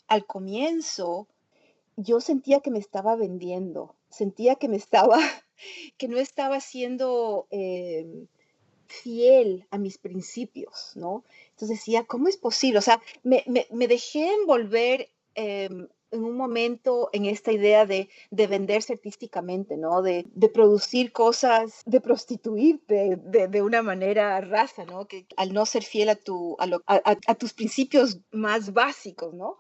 al comienzo yo sentía que me estaba vendiendo, sentía que me estaba que no estaba siendo, fiel a mis principios, ¿no? Entonces decía, ¿cómo es posible? O sea, me dejé envolver en un momento en esta idea de venderse artísticamente, ¿no? De producir cosas, de prostituirte de una manera rasa, ¿no? Que al no ser fiel a tus principios más básicos, ¿no?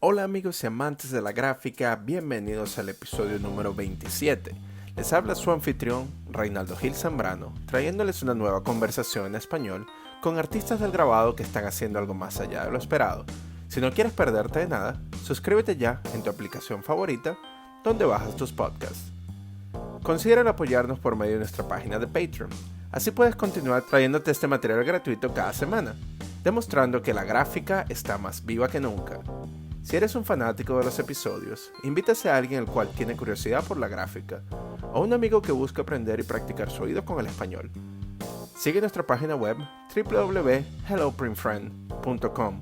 Hola amigos y amantes de la gráfica, bienvenidos al episodio número 27. Les habla su anfitrión, Reinaldo Gil Zambrano, trayéndoles una nueva conversación en español con artistas del grabado que están haciendo algo más allá de lo esperado. Si no quieres perderte de nada, suscríbete ya en tu aplicación favorita donde bajas tus podcasts. Consideren apoyarnos por medio de nuestra página de Patreon. Así puedes continuar trayéndote este material gratuito cada semana, demostrando que la gráfica está más viva que nunca. Si eres un fanático de los episodios, invítase a alguien el cual tiene curiosidad por la gráfica, o un amigo que busca aprender y practicar su oído con el español. Sigue nuestra página web www.helloprintfriend.com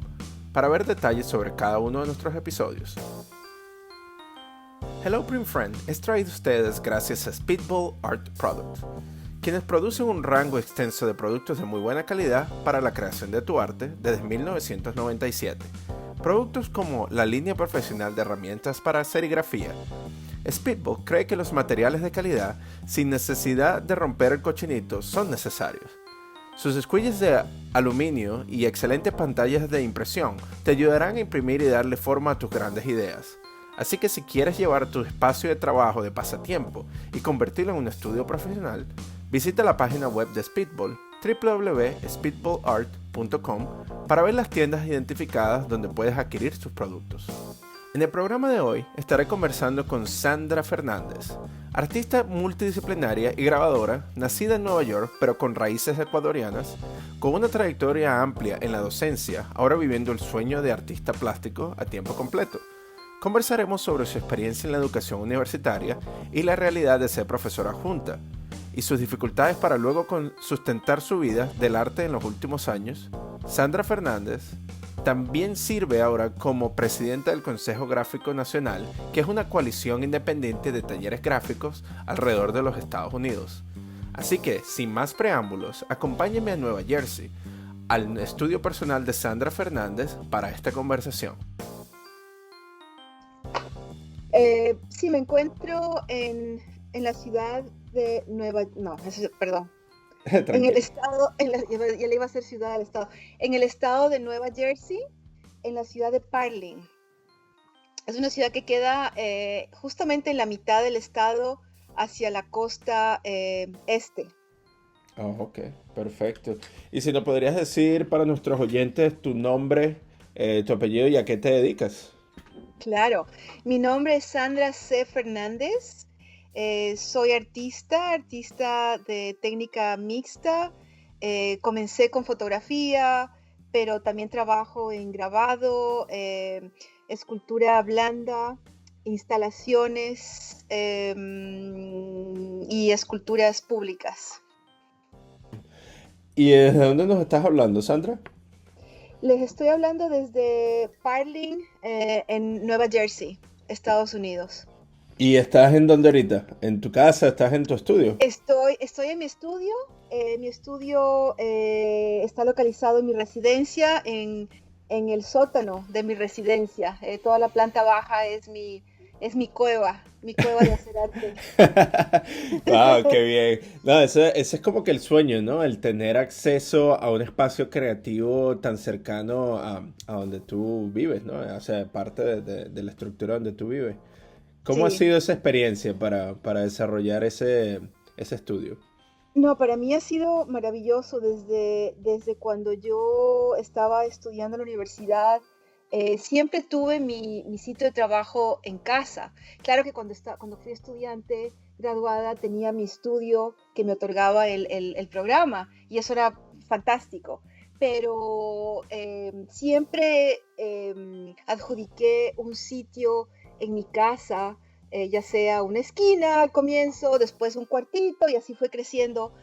para ver detalles sobre cada uno de nuestros episodios. Hello Print Friend es traído a ustedes gracias a Speedball Art Products, quienes producen un rango extenso de productos de muy buena calidad para la creación de tu arte desde 1997. Productos como la línea profesional de herramientas para serigrafía. Speedball cree que los materiales de calidad, sin necesidad de romper el cochinito, son necesarios. Sus escuillas de aluminio y excelentes pantallas de impresión te ayudarán a imprimir y darle forma a tus grandes ideas. Así que si quieres llevar tu espacio de trabajo de pasatiempo y convertirlo en un estudio profesional, visita la página web de Speedball www.speedballart.com para ver las tiendas identificadas donde puedes adquirir sus productos. En el programa de hoy estaré conversando con Sandra Fernández, artista multidisciplinaria y grabadora, nacida en Nueva York pero con raíces ecuatorianas, con una trayectoria amplia en la docencia, ahora viviendo el sueño de artista plástico a tiempo completo. Conversaremos sobre su experiencia en la educación universitaria y la realidad de ser profesora adjunta, y sus dificultades para luego sustentar su vida del arte en los últimos años. Sandra Fernández también sirve ahora como presidenta del Consejo Gráfico Nacional, que es una coalición independiente de talleres gráficos alrededor de los Estados Unidos. Así que, sin más preámbulos, acompáñenme a Nueva Jersey, al estudio personal de Sandra Fernández para esta conversación. Sí, me encuentro en la ciudad de perdón, en el Tranquilo. estado, ya le iba a hacer ciudad al estado, en el estado de Nueva Jersey, en la ciudad de Parlin. Es una ciudad que queda justamente en la mitad del estado hacia la costa este. Oh, ok, perfecto. Y si nos podrías decir para nuestros oyentes tu nombre, tu apellido y a qué te dedicas. Claro, mi nombre es Sandra C. Fernández, soy artista de técnica mixta, comencé con fotografía, pero también trabajo en grabado, escultura blanda, instalaciones y esculturas públicas. ¿Y desde dónde nos estás hablando, Sandra? Les estoy hablando desde Parling, en Nueva Jersey, Estados Unidos. ¿Y estás en dónde ahorita? ¿En tu casa? ¿Estás en tu estudio? Estoy en mi estudio. Mi estudio está localizado en mi residencia, en el sótano de mi residencia. Toda la planta baja es mi cueva de hacer arte. Wow, qué bien. No, eso es como que el sueño, ¿no? El tener acceso a un espacio creativo tan cercano a donde tú vives, ¿no? O sea, parte de la estructura donde tú vives. ¿Cómo ha Sí. sido esa experiencia para desarrollar ese estudio? No, para mí ha sido maravilloso desde cuando yo estaba estudiando en la universidad. Siempre tuve mi sitio de trabajo en casa. Claro que cuando fui estudiante graduada tenía mi estudio que me otorgaba el programa y eso era fantástico. Pero siempre adjudiqué un sitio en mi casa, ya sea una esquina al comienzo, después un cuartito, y así fue creciendo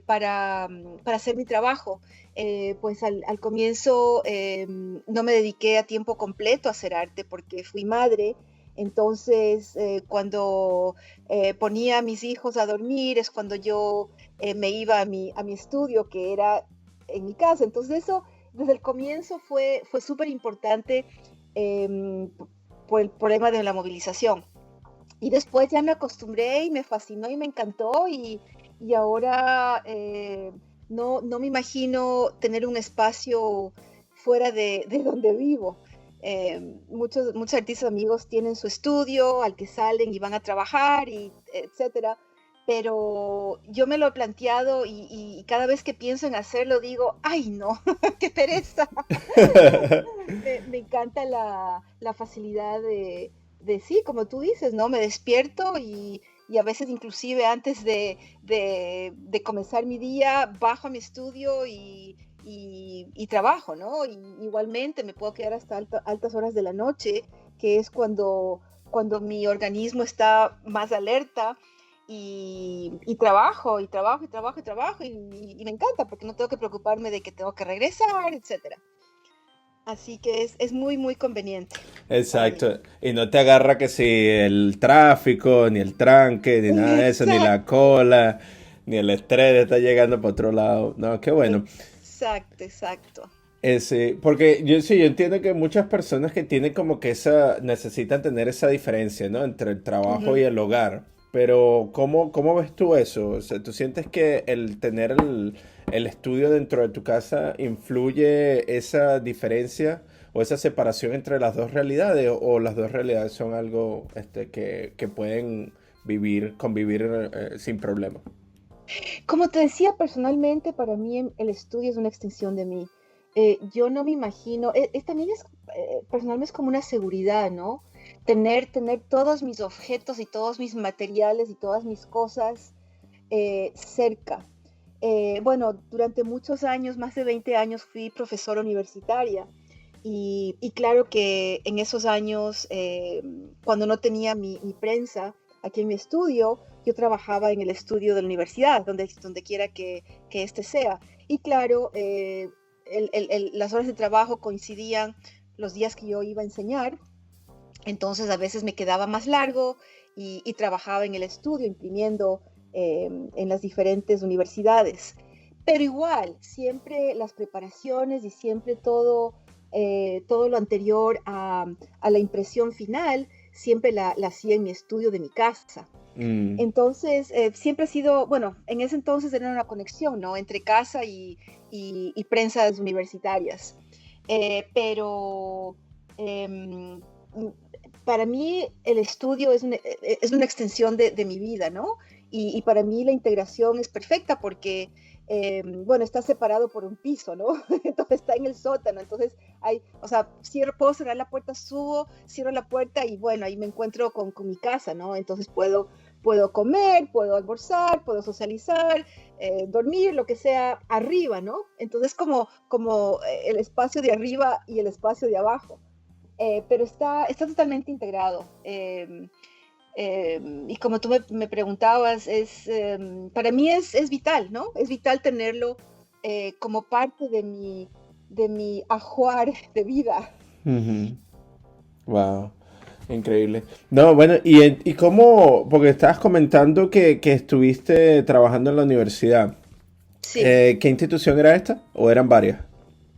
para hacer mi trabajo. Pues al comienzo no me dediqué a tiempo completo a hacer arte porque fui madre. Entonces, cuando ponía a mis hijos a dormir, es cuando yo me iba a mi estudio, que era en mi casa. Entonces, eso desde el comienzo fue súper importante eh, por el problema de la movilización. Y después ya me acostumbré y me fascinó y me encantó y ahora no me imagino tener un espacio fuera de donde vivo. Muchos artistas amigos tienen su estudio al que salen y van a trabajar, y etcétera. Pero yo me lo he planteado y cada vez que pienso en hacerlo digo, ay no, qué pereza. Me encanta la facilidad sí, como tú dices, ¿no? Me despierto y a veces inclusive antes de comenzar mi día bajo a mi estudio y trabajo, ¿no? Y igualmente me puedo quedar hasta altas horas de la noche, que es cuando mi organismo está más alerta y trabajo y trabajo y trabajo y trabajo y me encanta porque no tengo que preocuparme de que tengo que regresar, etcétera. Así que es muy, muy conveniente para mí. Exacto. Y no te agarra que si el tráfico, ni el tranque, ni nada de eso, ni la Exacto, cola, ni el estrés de estar llegando para otro lado. No, qué bueno. exacto, exacto. Porque yo entiendo que muchas personas que tienen como que necesitan tener esa diferencia, ¿no? Entre el trabajo y Ujú. el hogar. Pero ¿cómo ves tú eso? O sea, ¿tú sientes que el tener el estudio dentro de tu casa influye esa diferencia o esa separación entre las dos realidades? ¿O las dos realidades son algo que pueden convivir sin problema? Como te decía, personalmente, para mí el estudio es una extensión de mí. Yo no me imagino, también personalmente es como una seguridad, ¿no? Tener todos mis objetos y todos mis materiales y todas mis cosas cerca. Bueno, durante muchos años, más de 20 años, fui profesora universitaria y claro que en esos años, cuando no tenía mi prensa aquí en mi estudio, yo trabajaba en el estudio de la universidad, donde quiera que este sea. Y claro, las horas de trabajo coincidían los días que yo iba a enseñar, entonces a veces me quedaba más largo y trabajaba en el estudio imprimiendo en las diferentes universidades. Pero igual, siempre las preparaciones y siempre todo lo anterior a la impresión final, siempre la hacía en mi estudio de mi casa. Mm. Entonces, siempre ha sido, bueno, en ese entonces era una conexión, ¿no? Entre casa y prensas universitarias. Pero em, para mí el estudio es una extensión de mi vida, ¿no? Y para mí la integración es perfecta porque, bueno, está separado por un piso, ¿no? Entonces está en el sótano, entonces o sea, puedo cerrar la puerta, subo, cierro la puerta y bueno, ahí me encuentro con mi casa, ¿no? Entonces puedo comer, puedo almorzar, puedo socializar, dormir, lo que sea, arriba, ¿no? Entonces como el espacio de arriba y el espacio de abajo. Pero está totalmente integrado. Y como tú me preguntabas, para mí es vital, ¿no? Es vital tenerlo como parte de mi ajuar de vida. Ujú. Wow, increíble. No, bueno, ¿y cómo? Porque estabas comentando que estuviste trabajando en la universidad. Sí. ¿Qué institución era esta? ¿O eran varias?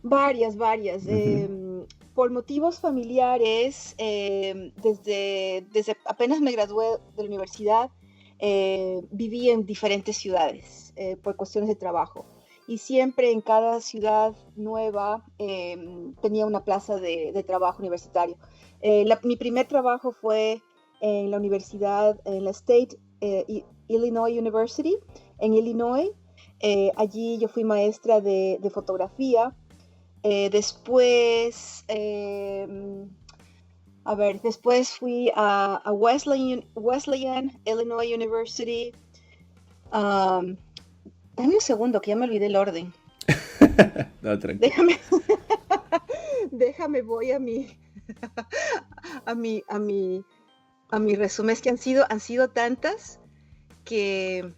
Varias, varias. Ujú. Por motivos familiares, desde apenas me gradué de la universidad, viví en diferentes ciudades por cuestiones de trabajo. Y siempre en cada ciudad nueva tenía una plaza de trabajo universitario. Mi primer trabajo fue en la universidad, en la State Illinois University, en Illinois. Allí yo fui maestra de fotografía. Después, a ver, después fui a Wesleyan, Illinois University. Um, Dame un segundo, que ya me olvidé el orden. No, tranquilo. Déjame. déjame voy a mi, a mi, a mi, a mi resumen. Es que han sido tantas que,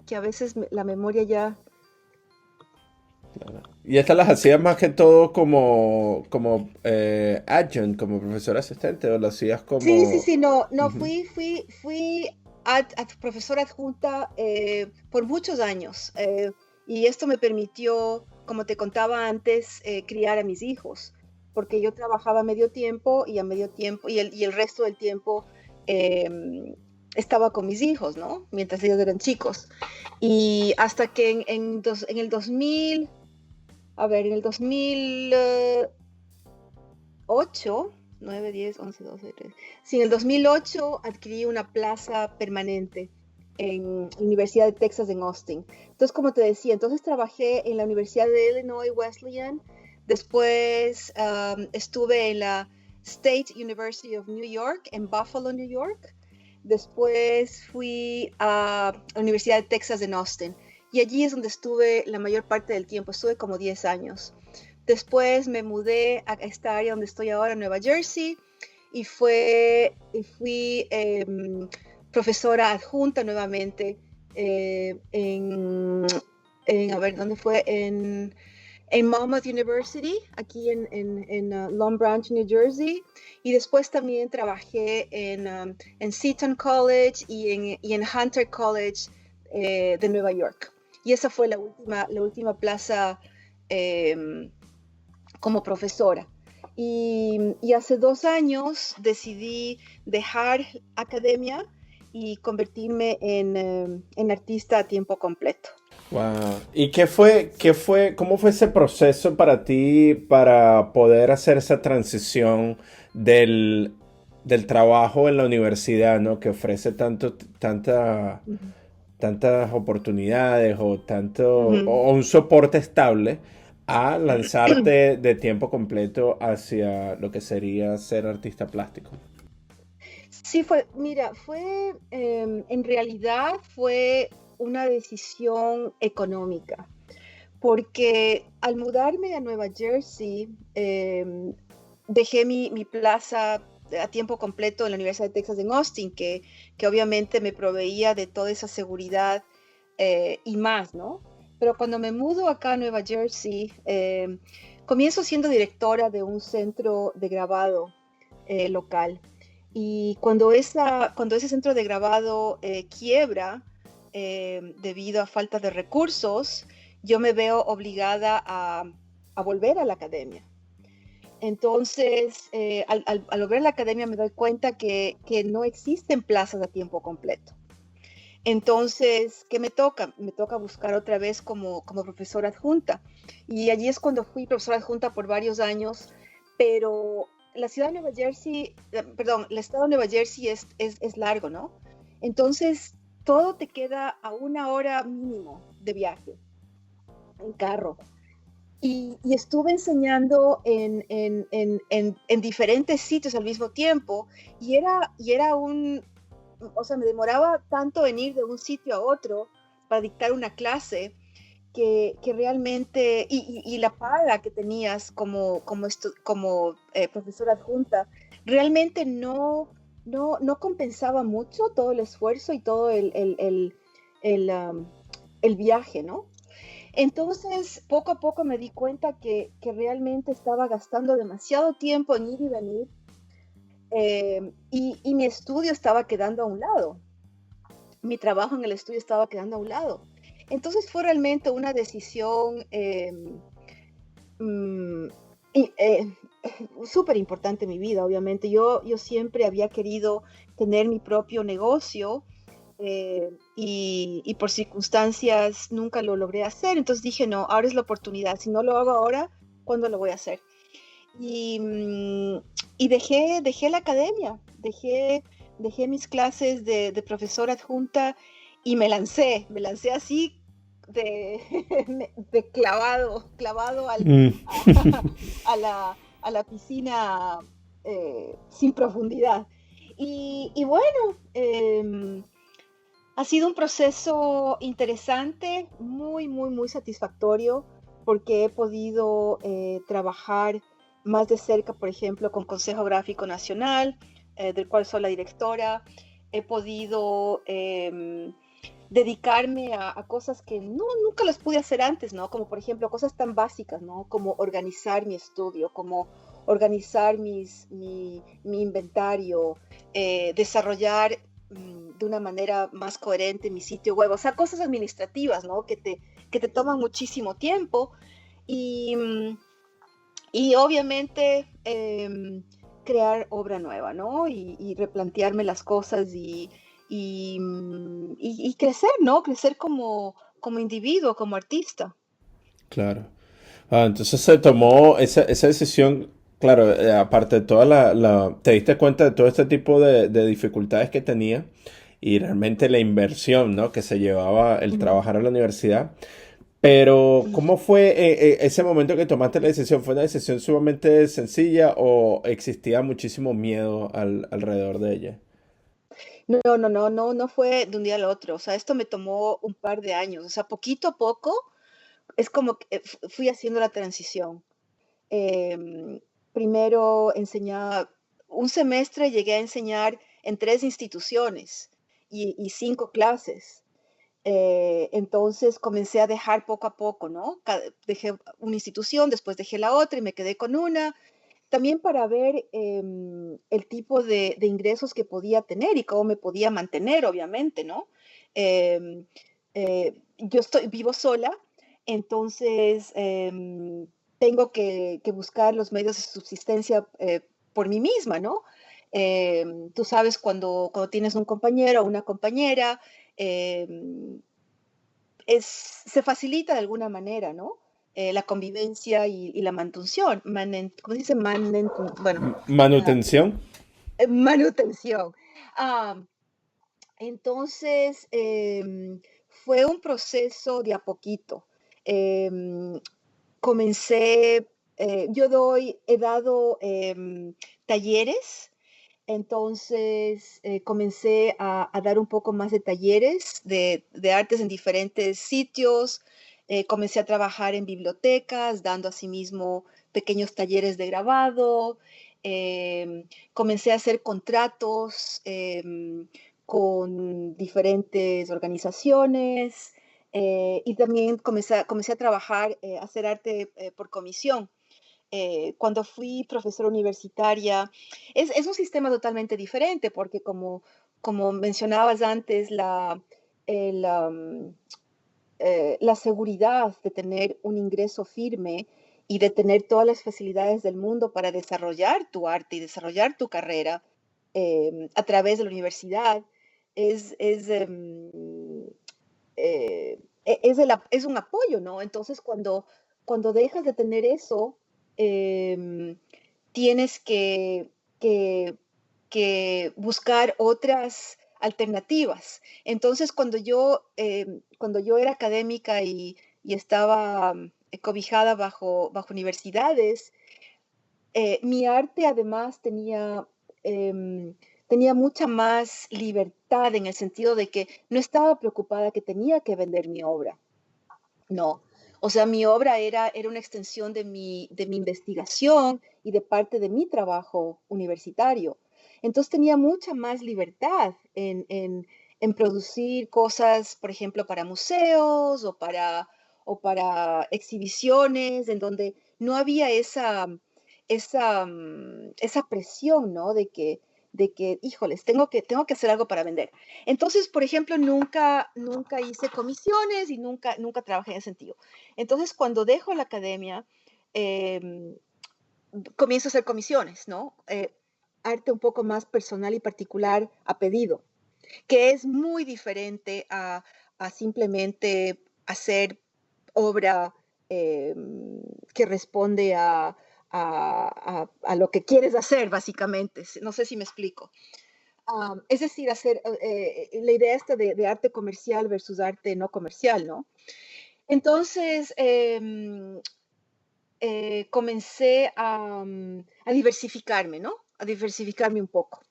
que a veces la memoria ya... Claro. Y estas las hacías más que todo como adjunct, como profesor asistente, o lo hacías Sí, sí, como... sí, no, no, Ujú. fui profesora adjunta por muchos años, y esto me permitió, como te contaba antes, criar a mis hijos, porque yo trabajaba a medio tiempo y a medio tiempo, y el resto del tiempo estaba con mis hijos, ¿no? Mientras ellos eran chicos. Y hasta que en el 2000, a ver, en el 2008, 9, 10, 11, 12, 13. Sí, en el 2008 adquirí una plaza permanente en la Universidad de Texas en Austin. Entonces, como te decía, entonces trabajé en la Universidad de Illinois Wesleyan, después estuve en la State University of New York, en Buffalo, New York. Después fui a la Universidad de Texas en Austin. Y allí es donde estuve la mayor parte del tiempo, estuve como 10 años. Después me mudé a esta área donde estoy ahora, Nueva Jersey, y fui profesora adjunta nuevamente a ver, ¿dónde fue? En Monmouth University, aquí en Long Branch, New Jersey. Y después también trabajé en Seton College y en Hunter College de Nueva York. Y esa fue la última plaza eh, como profesora. Y hace 2 años decidí dejar academia y convertirme en artista a tiempo completo. Wow. ¿Y cómo fue ese proceso para ti para poder hacer esa transición del trabajo en la universidad, ¿no? Que ofrece Ujú. tantas oportunidades o Ujú. o un soporte estable a lanzarte de tiempo completo hacia lo que sería ser artista plástico? Sí, mira, en realidad fue una decisión económica, porque al mudarme a Nueva Jersey, dejé mi plaza a tiempo completo en la Universidad de Texas en Austin, que obviamente me proveía de toda esa seguridad y más, ¿no? Pero cuando me mudo acá a Nueva Jersey, comienzo siendo directora de un centro de grabado local. Y cuando ese centro de grabado quiebra debido a falta de recursos, yo me veo obligada a volver a la academia. Entonces, al volver a la academia me doy cuenta que no existen plazas a tiempo completo. Entonces, ¿qué me toca? Me toca buscar otra vez como profesora adjunta. Y allí es cuando fui profesora adjunta por varios años, pero la ciudad de Nueva Jersey, perdón, el estado de Nueva Jersey es largo, ¿no? Entonces, todo te queda a 1 hora mínimo de viaje en carro. Y estuve enseñando en diferentes sitios al mismo tiempo y era o sea, me demoraba tanto en ir de un sitio a otro para dictar una clase que realmente, y la paga que tenías como profesora adjunta, realmente no compensaba mucho todo el esfuerzo y todo el viaje, ¿no? Entonces, poco a poco me di cuenta que realmente estaba gastando demasiado tiempo en ir y venir, y mi estudio estaba quedando a un lado, mi trabajo en el estudio estaba quedando a un lado. Entonces fue realmente una decisión mm, y, súper importante en mi vida, obviamente. Yo siempre había querido tener mi propio negocio, y por circunstancias nunca lo logré hacer. Entonces dije, no, ahora es la oportunidad. Si no lo hago ahora, ¿cuándo lo voy a hacer? Y, mm, y dejé la academia, dejé mis clases de profesora adjunta y me lancé así de, de clavado Mm. a la piscina sin profundidad. Y bueno, ha sido un proceso interesante, muy satisfactorio, porque he podido trabajar más de cerca, por ejemplo, con Consejo Gráfico Nacional, del cual soy la directora. He podido dedicarme a cosas que nunca las pude hacer antes, ¿no? Como por ejemplo cosas tan básicas, ¿no? Como organizar mi estudio, como organizar mi inventario, desarrollar de una manera más coherente mi sitio web, o sea, cosas administrativas, ¿no? Que te toman muchísimo tiempo y, y obviamente crear obra nueva, ¿no? Y replantearme las cosas y crecer, ¿no? Crecer como individuo, como artista. Claro. Entonces se tomó esa decisión, claro, aparte de te diste cuenta de todo este tipo de dificultades que tenía y realmente la inversión, ¿no? Que se llevaba el Ujú, trabajar en la universidad. Pero, ujú. ¿cómo fue ese momento que tomaste la decisión? ¿Fue una decisión sumamente sencilla o existía muchísimo miedo alrededor de ella? No fue de un día al otro. O sea, esto me tomó un par de años. O sea, poquito a poco es como que fui haciendo la transición. Em, Primero enseñaba, un semestre llegué a enseñar en 3 instituciones y 5 clases. Entonces comencé a dejar poco a poco, ¿no? Dejé una institución, después dejé la otra y me quedé con una. También para ver el tipo de ingresos que podía tener y cómo me podía mantener, obviamente, ¿no? Em, yo vivo sola, entonces tengo que buscar los medios de subsistencia por mí misma, ¿no? Tú sabes, cuando tienes un compañero o una compañera, em, se facilita de alguna manera, ¿no? La convivencia y la mantención, ¿cómo se dice? Bueno, ah, Manutención. manutención. Ah, entonces, fue un proceso de a poquito. Em, Comencé, he dado talleres, entonces comencé a dar un poco más de talleres de artes en diferentes sitios. Comencé a trabajar en bibliotecas, dando asimismo pequeños talleres de grabado. Comencé a hacer contratos con diferentes organizaciones. Y también comencé a trabajar, a hacer arte por comisión. Cuando fui profesora universitaria, es un sistema totalmente diferente porque como mencionabas antes, el, um, la seguridad de tener un ingreso firme y de tener todas las facilidades del mundo para desarrollar tu arte y desarrollar tu carrera a través de la universidad es, es un apoyo, ¿no? Entonces, cuando dejas de tener eso, em, tienes que, que buscar otras alternativas. Entonces, cuando yo era académica y estaba cobijada bajo universidades, mi arte además em, tenía mucha más libertad en el sentido de que no estaba preocupada que tenía que vender mi obra, no. O sea, mi obra era una extensión de mi investigación y de parte de mi trabajo universitario. Entonces tenía mucha más libertad en producir cosas, por ejemplo, para museos o para exhibiciones, en donde no había esa presión, ¿no? De que, híjoles, tengo que hacer algo para vender. Entonces, por ejemplo, nunca hice comisiones y nunca trabajé en ese sentido. Entonces, cuando dejo la academia, em, comienzo a hacer comisiones, ¿no? Arte un poco más personal y particular a pedido, que es muy diferente a simplemente hacer obra que responde a lo que quieres hacer, básicamente. No sé si me explico. Es decir, hacer la idea esta de arte comercial versus arte no comercial, ¿no? Entonces, comencé a diversificarme, ¿no? A diversificarme un poco.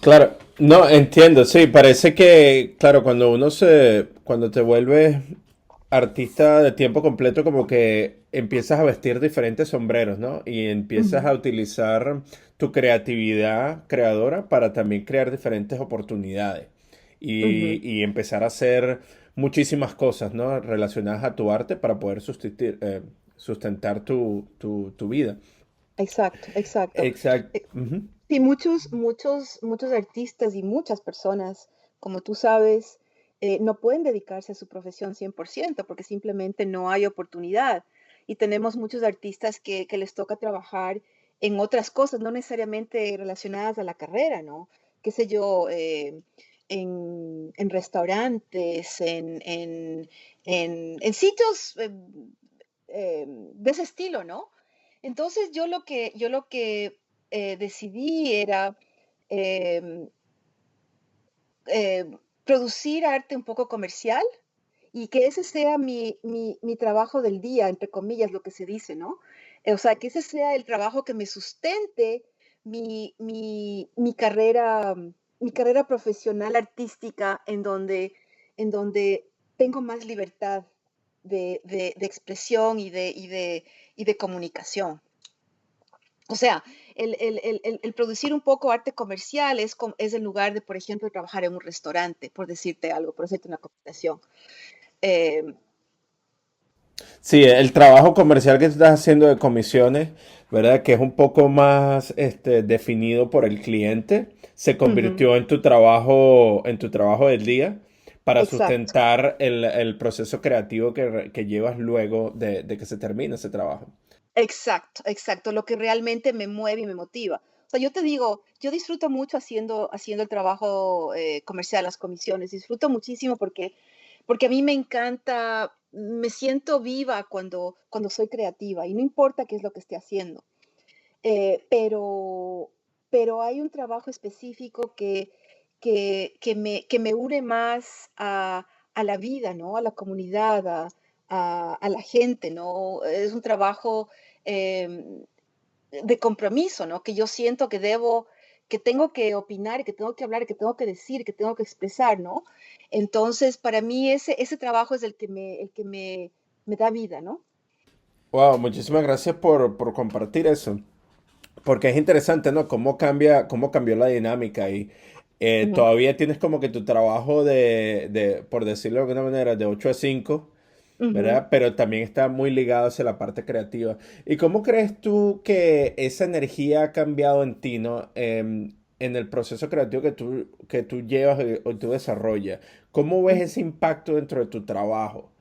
Claro, no, entiendo, sí, parece que, claro, cuando te vuelves artista de tiempo completo como que empiezas a vestir diferentes sombreros, ¿no? Y empiezas Ujú, a utilizar tu creatividad creadora para también crear diferentes oportunidades ujú. y empezar a hacer muchísimas cosas, ¿no? Relacionadas a tu arte para poder sustentar tu vida. Exacto, exacto. Exacto. Eh, Sí, muchos artistas y muchas personas, como tú sabes, no pueden dedicarse a su profesión 100% porque simplemente no hay oportunidad. Y tenemos muchos artistas que les toca trabajar en otras cosas, no necesariamente relacionadas a la carrera, ¿no? Qué sé yo, en restaurantes, en sitios de ese estilo, ¿no? Entonces yo lo que decidí era em, eh, producir arte un poco comercial y que ese sea mi trabajo del día, entre comillas, lo que se dice, ¿no? O sea, que ese sea el trabajo que me sustente mi carrera profesional artística en donde tengo más libertad de expresión y de comunicación. O sea, el producir un poco arte comercial es en lugar de, por ejemplo, trabajar en un restaurante, por decirte algo, por hacerte una comparación. Eh, Sí, el trabajo comercial que estás haciendo de comisiones, ¿verdad? Que es un poco más definido por el cliente, se Ujú, convirtió en tu trabajo del día para exacto, sustentar el proceso creativo que llevas luego de que se termine ese trabajo. exacto, exacto, lo que realmente me mueve y me motiva. O sea, yo te digo, yo disfruto mucho haciendo el trabajo comercial, las comisiones, disfruto muchísimo porque a mí me encanta, me siento viva cuando soy creativa y no importa qué es lo que esté haciendo. Eh, pero, pero hay un trabajo específico que me une más a la vida, ¿no? A la comunidad, a la gente, ¿no? Es un trabajo em, de compromiso, ¿no? Que yo siento que tengo que opinar, que tengo que hablar, que tengo que decir, que tengo que expresar, ¿no? Entonces, para mí ese trabajo es el que me da vida, ¿no? Wow, muchísimas gracias por compartir eso. Porque es interesante, ¿no? Cómo cambió la dinámica y Ujú, todavía tienes como que tu trabajo por decirlo de alguna manera, de 8 a 5, ujú. ¿verdad? Pero también está muy ligado hacia la parte creativa. ¿Y cómo crees tú que esa energía ha cambiado en ti, ¿no? En el proceso creativo que tú llevas o tú desarrollas. ¿Cómo ves ese impacto dentro de tu trabajo?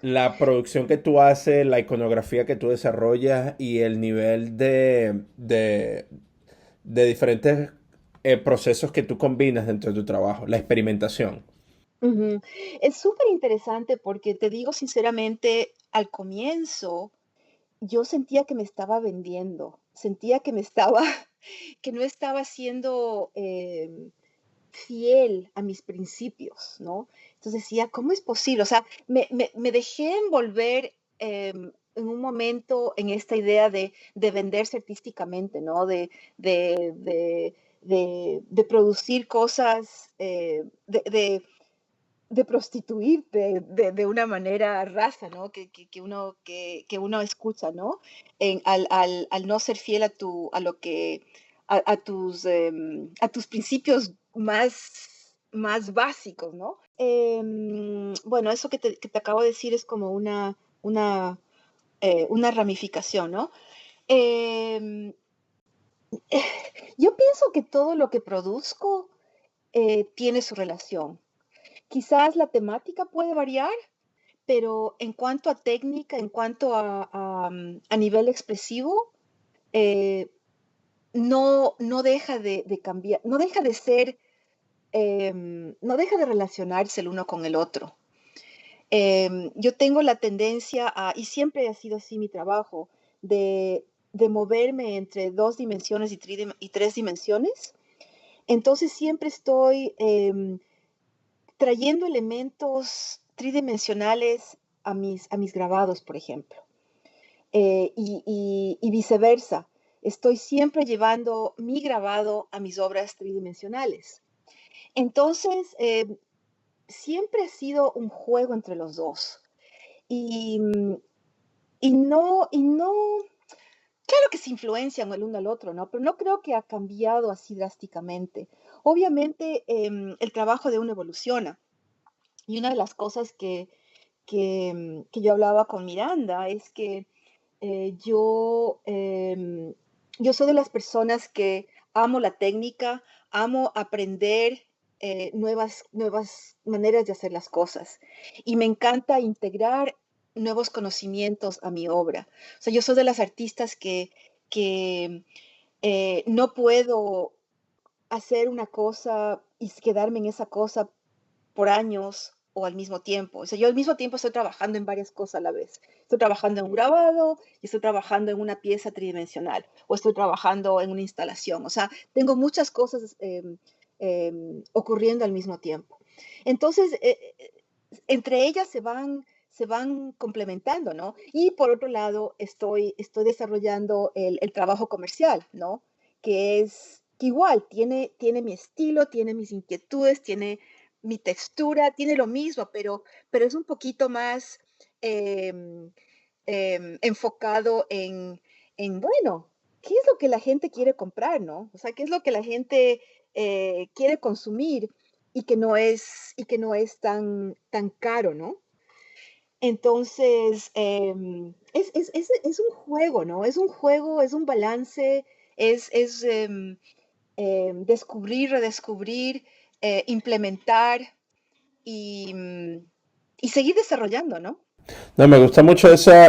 La producción que tú haces, la iconografía que tú desarrollas y el nivel de diferentes procesos que tú combinas dentro de tu trabajo, la experimentación. Ujú. Es súper interesante porque te digo sinceramente, al comienzo yo sentía que me estaba vendiendo, sentía que que no estaba siendo fiel a mis principios, ¿no? Entonces decía, ¿cómo es posible? O sea, me dejé envolver en un momento en esta idea de venderse artísticamente, ¿no? De producir cosas, de prostituirte de una manera rasa, ¿no? Que uno escucha, ¿no? Al no ser fiel a tus principios más básicos, ¿no? Bueno, eso que te acabo de decir es como una ramificación, ¿no? Em, yo pienso que todo lo que produzco tiene su relación. Quizás la temática puede variar, pero en cuanto a técnica, en cuanto a nivel expresivo, eh, no deja de cambiar, no deja de ser, no deja de relacionarse el uno con el otro. Yo tengo la tendencia y siempre ha sido así mi trabajo, de moverme entre 2 dimensiones y 3 dimensiones. Entonces siempre estoy trayendo elementos tridimensionales a mis grabados, por ejemplo, y viceversa. Estoy siempre llevando mi grabado a mis obras tridimensionales. Entonces, siempre ha sido un juego entre los dos. Y, y no, claro que se influencian el uno al otro, ¿no? Pero no creo que ha cambiado así drásticamente. Obviamente, el trabajo de uno evoluciona. Y una de las cosas que yo hablaba con Miranda es que yo soy de las personas que amo la técnica, amo aprender nuevas maneras de hacer las cosas y me encanta integrar nuevos conocimientos a mi obra. O sea, yo soy de las artistas que no puedo hacer una cosa y quedarme en esa cosa por años o al mismo tiempo. O sea, yo al mismo tiempo estoy trabajando en varias cosas a la vez. Estoy trabajando en un grabado y estoy trabajando en una pieza tridimensional o estoy trabajando en una instalación. O sea, tengo muchas cosas ocurriendo al mismo tiempo. Entonces, entre ellas se van complementando, ¿no? Y por otro lado, estoy desarrollando el trabajo comercial, ¿no? Que igual tiene mi estilo, tiene mis inquietudes, tiene mi textura, tiene lo mismo, pero es un poquito más em, enfocado bueno, ¿qué es lo que la gente quiere comprar, no? O sea, ¿qué es lo que la gente quiere consumir y que no es tan caro, ¿no? Entonces, es un juego, ¿no? Es un juego, es un balance, es descubrir, redescubrir, implementar y y seguir desarrollando, ¿no? No, me gusta mucho esa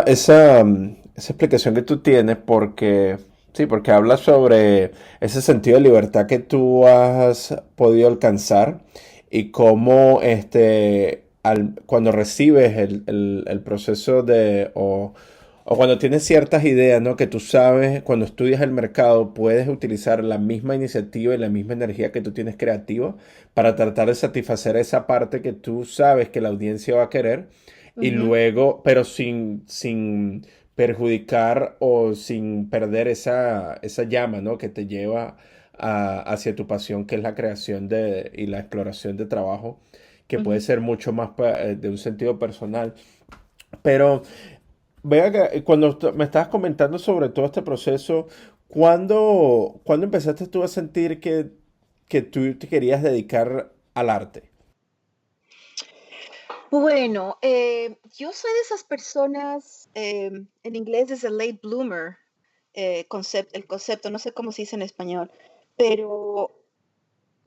explicación que tú tienes porque, sí, porque hablas sobre ese sentido de libertad que tú has podido alcanzar y cómo cuando recibes el proceso o cuando tienes ciertas ideas, ¿no? Que tú sabes, cuando estudias el mercado, puedes utilizar la misma iniciativa y la misma energía que tú tienes creativa para tratar de satisfacer esa parte que tú sabes que la audiencia va a querer y Ujú, luego, pero sin perjudicar o sin perder esa llama, ¿no? Que te lleva hacia tu pasión, que es la creación y la exploración de trabajo, que puede ujú. ser mucho más de un sentido personal. Pero vea que cuando me estabas comentando sobre todo este proceso, ¿cuándo empezaste tú a sentir que tú te querías dedicar al arte? Bueno, yo soy de esas personas, en inglés es el late bloomer, el concepto, no sé cómo se dice en español, pero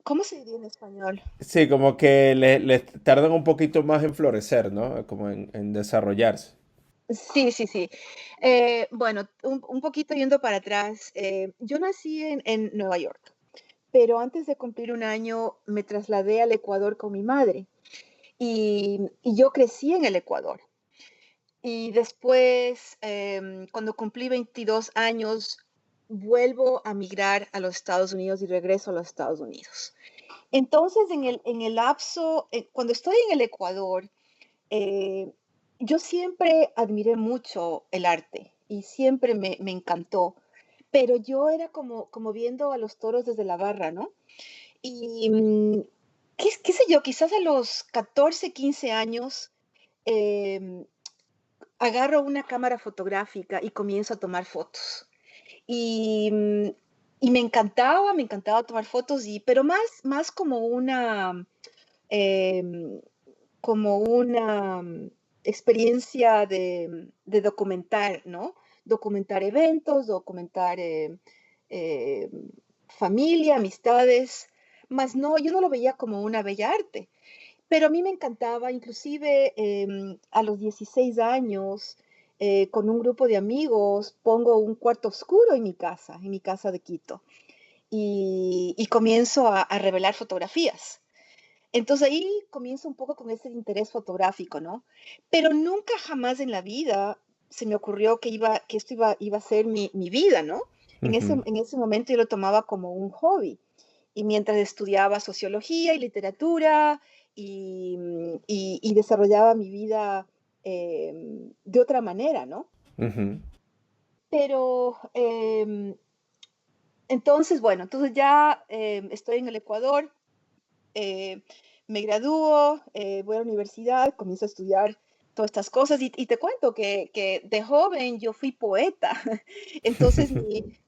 ¿cómo se diría en español? Sí, como que le tardan un poquito más en florecer, ¿no? Como en desarrollarse. Sí, sí, sí. Bueno, un poquito yendo para atrás, yo nací en Nueva York, pero antes de cumplir un año me trasladé al Ecuador con mi madre y yo crecí en el Ecuador. Y después, cuando cumplí 22 años, vuelvo a migrar a los Estados Unidos y regreso a los Estados Unidos. Entonces, en el lapso, cuando estoy en el Ecuador, eh, yo siempre admiré mucho el arte y siempre me encantó, pero yo era como viendo a los toros desde la barra, ¿no? Y qué sé yo, quizás a los 14, 15 años, em, agarro una cámara fotográfica y comienzo a tomar fotos. Y, y me encantaba tomar fotos, pero más em, como una experiencia de documentar, ¿no? Documentar eventos, documentar eh, familia, amistades, más no, yo no lo veía como una bella arte. Pero a mí me encantaba, inclusive a los 16 años, con un grupo de amigos, pongo un cuarto oscuro en mi casa de Quito, y comienzo a revelar fotografías. Entonces ahí comienzo un poco con ese interés fotográfico, ¿no? Pero nunca jamás en la vida se me ocurrió que esto iba a ser mi vida, ¿no? En ese, Ujú, en ese momento yo lo tomaba como un hobby. Y mientras estudiaba sociología y literatura y desarrollaba mi vida de otra manera, ¿no? ujú. Pero entonces, bueno, entonces ya estoy en el Ecuador, eh, me gradúo, voy a la universidad, comienzo a estudiar todas estas cosas. Y te cuento que de joven yo fui poeta. Entonces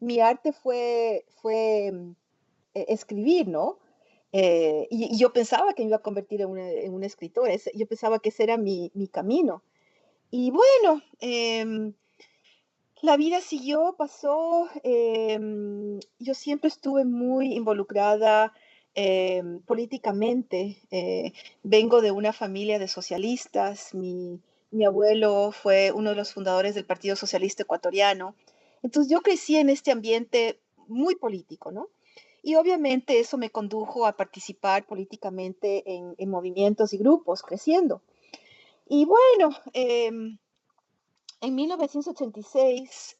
mi arte fue escribir, ¿no? Y yo pensaba que me iba a convertir en una escritora. Yo pensaba que ese era mi camino. Y bueno, la vida siguió, pasó. Yo siempre estuve muy involucrada políticamente. Vengo de una familia de socialistas. Mi abuelo fue uno de los fundadores del Partido Socialista Ecuatoriano. Entonces yo crecí en este ambiente muy político, ¿no? Y obviamente eso me condujo a participar políticamente en movimientos y grupos, creciendo. Y bueno, en 1986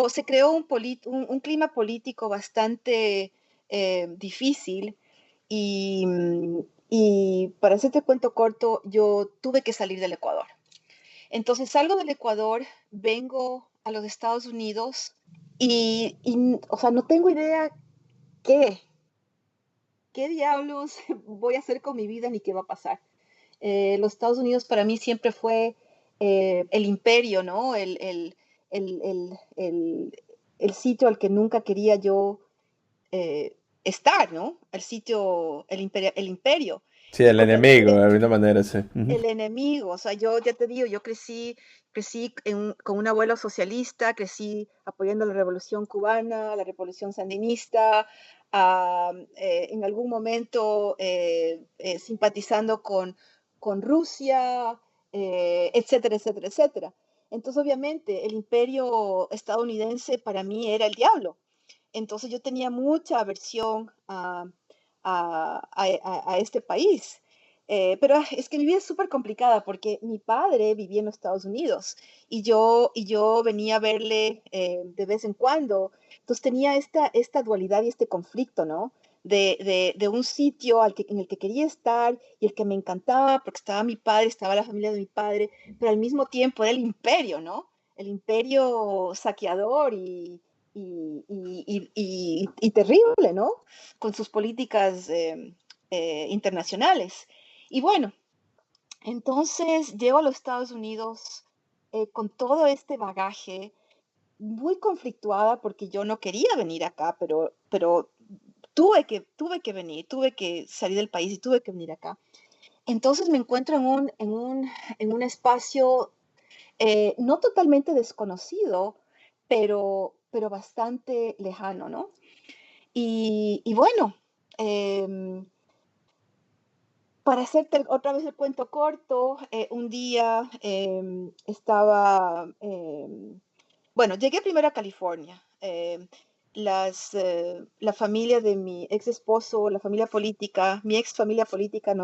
se creó un clima político bastante difícil y, y para hacerte cuento corto, yo tuve que salir del Ecuador. Entonces salgo del Ecuador, vengo a los Estados Unidos o sea, no tengo idea qué, qué diablos voy a hacer con mi vida ni qué va a pasar. Los Estados Unidos para mí siempre fue el imperio, ¿no? El sitio al que nunca quería yo estar, ¿no? El imperio. Sí, Y el con enemigo, de alguna manera, sí. el enemigo, o sea, yo ya te digo, yo crecí con un abuelo socialista, crecí apoyando la Revolución Cubana, la Revolución Sandinista, en algún momento simpatizando con Rusia, etcétera, etcétera, etcétera. Entonces, obviamente, el imperio estadounidense para mí era el diablo. Entonces, yo tenía mucha aversión a este país. Pero es que mi vida es súper complicada porque mi padre vivía en los Estados Unidos y yo venía a verle de vez en cuando. Entonces tenía esta dualidad y este conflicto, ¿no? De un sitio en el que quería estar y el que me encantaba porque estaba mi padre, estaba la familia de mi padre, pero al mismo tiempo era el imperio, ¿no? El imperio saqueador y terrible, ¿no? Con sus políticas internacionales. Y bueno, entonces llego a los Estados Unidos con todo este bagaje, muy conflictuada porque yo no quería venir acá, pero tuve que venir, tuve que salir del país y tuve que venir acá. Entonces me encuentro en un espacio no totalmente desconocido, pero bastante lejano, ¿no? Y bueno, em, para hacerte otra vez el cuento corto, un día bueno, llegué primero a California. La familia de mi ex esposo, la familia política, mi ex familia política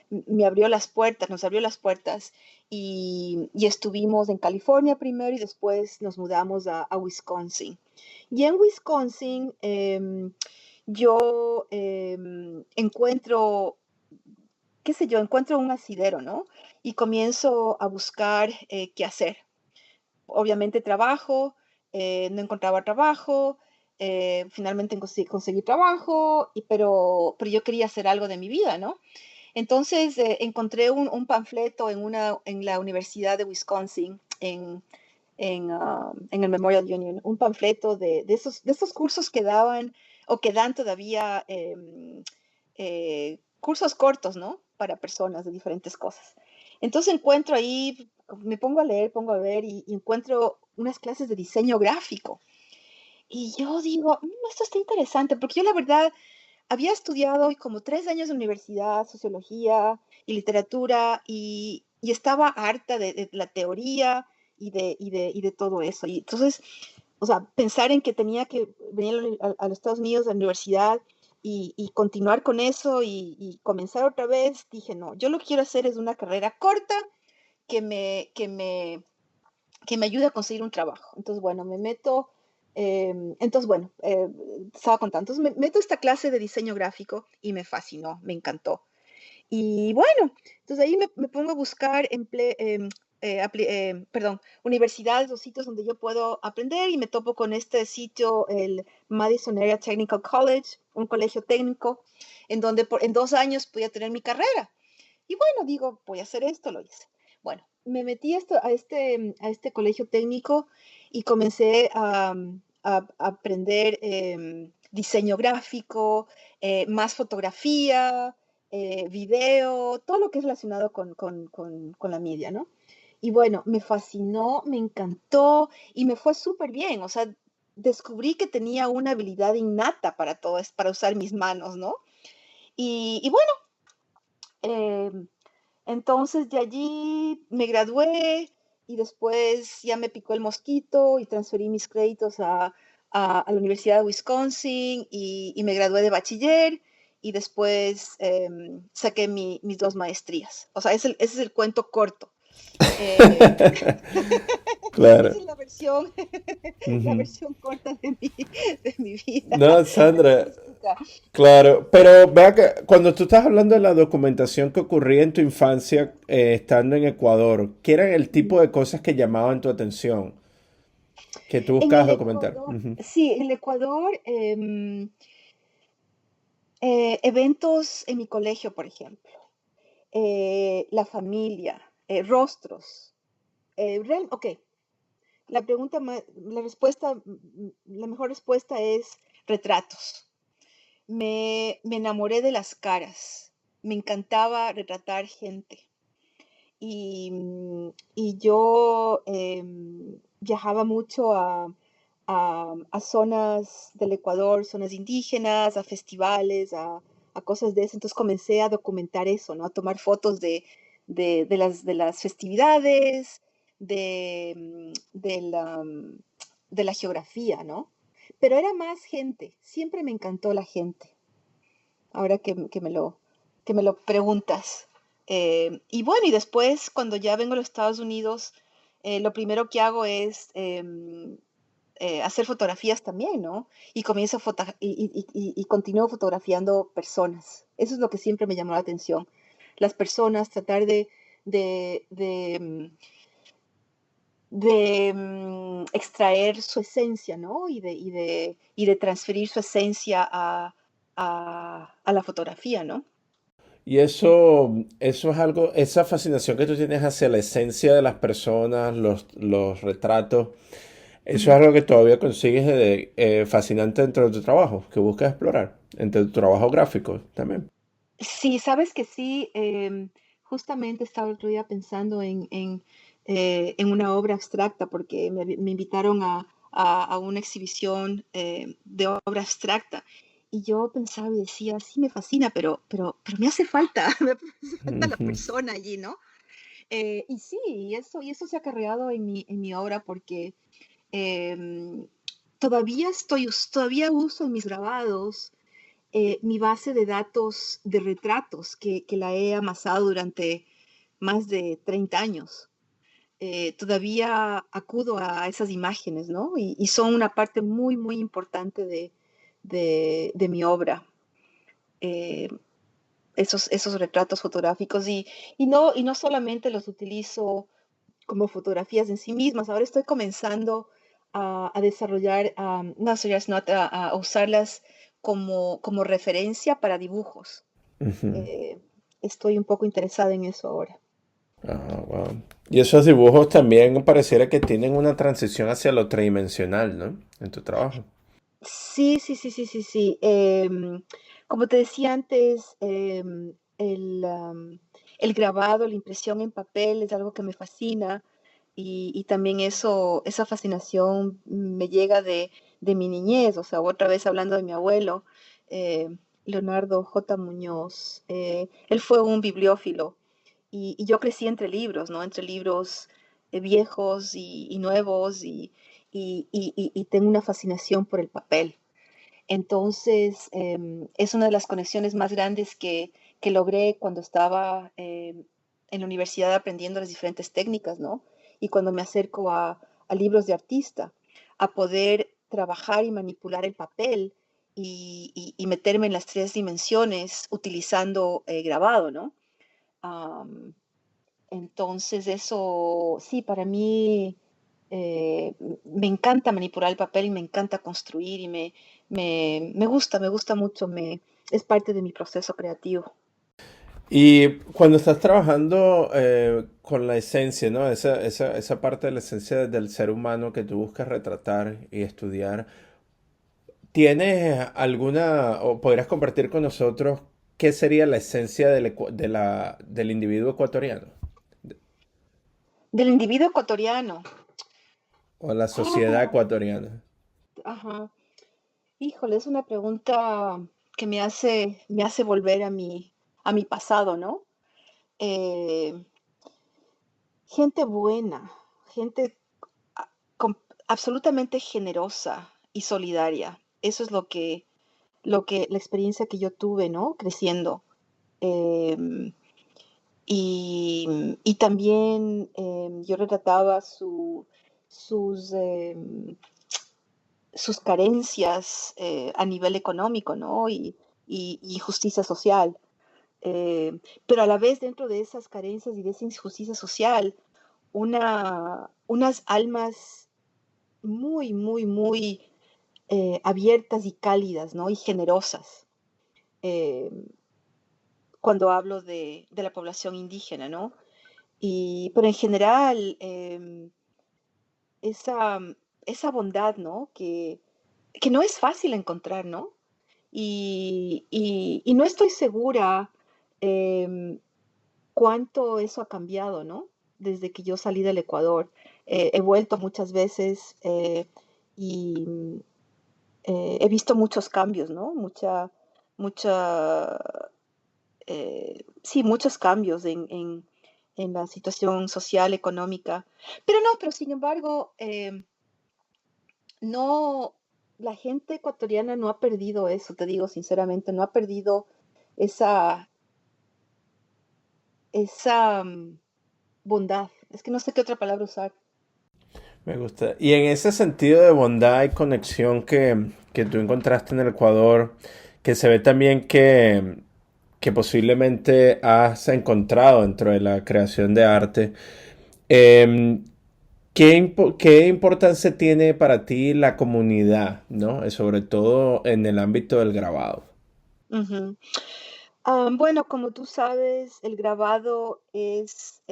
me abrió las puertas, nos abrió las puertas y estuvimos en California primero y después nos mudamos a Wisconsin. Y en Wisconsin yo encuentro, qué sé yo, encuentro un asidero, ¿no? Y comienzo a buscar qué hacer. Obviamente trabajo, no encontraba trabajo, finalmente conseguí trabajo, pero yo quería hacer algo de mi vida, ¿no? Entonces encontré un panfleto en la Universidad de Wisconsin, en el Memorial Union, un panfleto de esos cursos que daban o que dan todavía cursos cortos, ¿no? Para personas de diferentes cosas. Entonces encuentro ahí, me pongo a leer, pongo a ver y encuentro unas clases de diseño gráfico. Y yo digo, esto está interesante, porque yo la verdad había estudiado como 3 años de universidad, sociología y literatura, y estaba harta de la teoría y de todo eso. Y entonces, o sea, pensar en que tenía que venir a los Estados Unidos a la universidad y continuar con eso y comenzar otra vez, dije, no, yo lo que quiero hacer es una carrera corta que me, que me, que me ayude a conseguir un trabajo. Entonces, bueno, me meto, entonces, bueno, estaba contando, entonces me meto a esta clase de diseño gráfico y me fascinó, me encantó. Y bueno, entonces ahí me pongo a buscar perdón, universidades o sitios donde yo puedo aprender y me topo con este sitio, el Madison Area Technical College, un colegio técnico, en donde en 2 años podía tener mi carrera. Y bueno, digo, voy a hacer esto, lo hice. Bueno, me metí a este colegio técnico y comencé a aprender diseño gráfico, más fotografía, video, todo lo que es relacionado con la media, ¿no? Y bueno, me fascinó, me encantó y me fue súper bien. O sea, descubrí que tenía una habilidad innata para todo, para usar mis manos, ¿no? Y bueno, eh, entonces de allí me gradué y después ya me picó el mosquito y transferí mis créditos a la Universidad de Wisconsin y me gradué de bachiller y después saqué mis 2 maestrías. O sea, ese es el cuento corto. Eh, Claro. esa es la Ujú. versión corta de mi vida No, Sandra, artística. claro, pero vea que cuando tú estás hablando de la documentación que ocurría en tu infancia estando en Ecuador, ¿qué eran el tipo de cosas que llamaban tu atención, que tú En buscabas el documentar? Ecuador, Ujú. sí, en el Ecuador, eventos en mi colegio, por ejemplo, la familia, rostros. Ok, la mejor respuesta es retratos. Me enamoré de las caras. Me encantaba retratar gente. Y yo viajaba mucho a zonas del Ecuador, zonas indígenas, a festivales, a cosas de eso. Entonces comencé a documentar eso, ¿no? A tomar fotos de las festividades, de la geografía, ¿no? Pero era más gente. Siempre me encantó la gente ahora que me lo preguntas. Y bueno, y después, cuando ya vengo a los Estados Unidos, lo primero que hago es hacer fotografías también, ¿no? Y comienzo y continúo fotografiando personas. Eso es lo que siempre me llamó la atención. Las personas, tratar de, de, mm, extraer su esencia, ¿no? Y de transferir su esencia a la fotografía, ¿no? Y eso es algo, esa fascinación que tú tienes hacia la esencia de las personas, los retratos, eso es Ujú. algo que todavía consigues fascinante dentro de tu trabajo, que buscas explorar, entre tu trabajo gráfico también. Sí, sabes que sí, justamente estaba el otro día pensando en una obra abstracta porque me invitaron a una exhibición de obra abstracta y yo pensaba y decía, sí, me fascina, pero me hace falta, me hace falta la Ujú. persona allí, ¿no? Y sí, y eso se ha acarreado en mi obra porque em, todavía uso en mis grabados mi base de datos de retratos que la he amasado durante más de 30 años. Todavía acudo a esas imágenes, ¿no? Y son una parte muy, muy importante de mi obra. eh, esos retratos fotográficos y no solamente los utilizo como fotografías en sí mismas. Ahora estoy comenzando a desarrollar, no, serious not, a usarlas como referencia para dibujos. Ujú. Eh, Estoy un poco interesada en eso ahora. Ah, wow. Y esos dibujos también pareciera que tienen una transición hacia lo tridimensional, ¿no? En tu trabajo. Sí, sí, sí, sí, sí, sí. Como te decía antes, el grabado, la impresión en papel es algo que me fascina y también esa fascinación me llega de mi niñez, o sea, otra vez hablando de mi abuelo, eh, Leonardo J. Muñoz. Él fue un bibliófilo y yo crecí entre libros, ¿no? Entre libros viejos y nuevos y tengo una fascinación por el papel. Entonces, es una de las conexiones más grandes que logré cuando estaba en la universidad aprendiendo las diferentes técnicas, ¿no? Y cuando me acerco a libros de artista, a poder trabajar y manipular el papel y meterme en las 3 dimensiones utilizando grabado, ¿no? Am, entonces, eso, sí, para mí me encanta manipular el papel y me encanta construir y me gusta mucho, es parte de mi proceso creativo. Y cuando estás trabajando con la esencia, ¿no? Esa parte de la esencia del ser humano que tú buscas retratar y estudiar, ¿tienes alguna, o podrías compartir con nosotros qué sería la esencia del individuo ecuatoriano Del individuo ecuatoriano. o la sociedad Ah, ecuatoriana? ajá. Híjole, es una pregunta que me hace volver a mi pasado, ¿no? Eh, gente buena, gente a- com- absolutamente generosa y solidaria. Eso es la experiencia que yo tuve, ¿no? Creciendo. Em, y también yo retrataba sus carencias a nivel económico, ¿no? Y justicia social. Pero a la vez dentro de esas carencias y de esa injusticia social, unas almas muy, muy, muy abiertas y cálidas, ¿no? Y generosas. eh, Cuando hablo de la población indígena, ¿no? Pero en general, esa, esa bondad, ¿no? Que no es fácil encontrar, ¿no? Y no estoy segura em, cuánto eso ha cambiado, ¿no? Desde que yo salí del Ecuador. He vuelto muchas veces y he visto muchos cambios, ¿no? Mucha, sí, muchos cambios en la situación social, económica. Pero no, pero sin embargo, no, la gente ecuatoriana no ha perdido eso, te digo sinceramente, no ha perdido esa, esa bondad. Es que no sé qué otra palabra usar. Me gusta. Y en ese sentido de bondad y conexión que tú encontraste en el Ecuador, que se ve también que posiblemente has encontrado dentro de la creación de arte, eh, ¿qué importancia tiene para ti la comunidad, ¿no? Sobre todo en el ámbito del grabado. Ujú. Bueno, como tú sabes, el grabado es